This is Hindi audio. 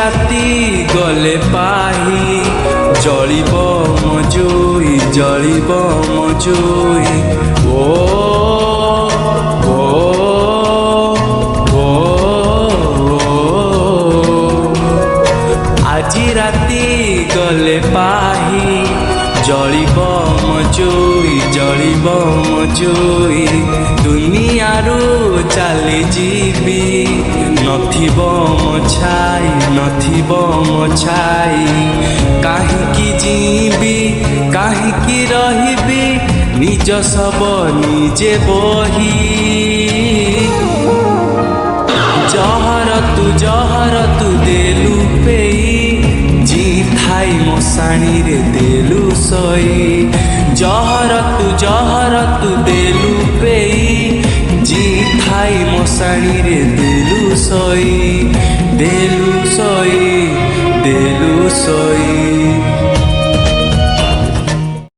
राति गले पाही जलिब मजुई जलिब मजुई ओ আজি राति गले पाही जलिब मजुई जलिब मजुई दुनियारू चली जीवी नथिब मो छाई नथिब मो छाई काहींकी जीवी काहींकी रहिबी निज सब निजे बही जहर तू देलु पेई जी थाई मशाणी रे देलु सोई जहर तू देलु पेई जी थाई मशाणी रे देलु सोई देलु सोई देलु सोई।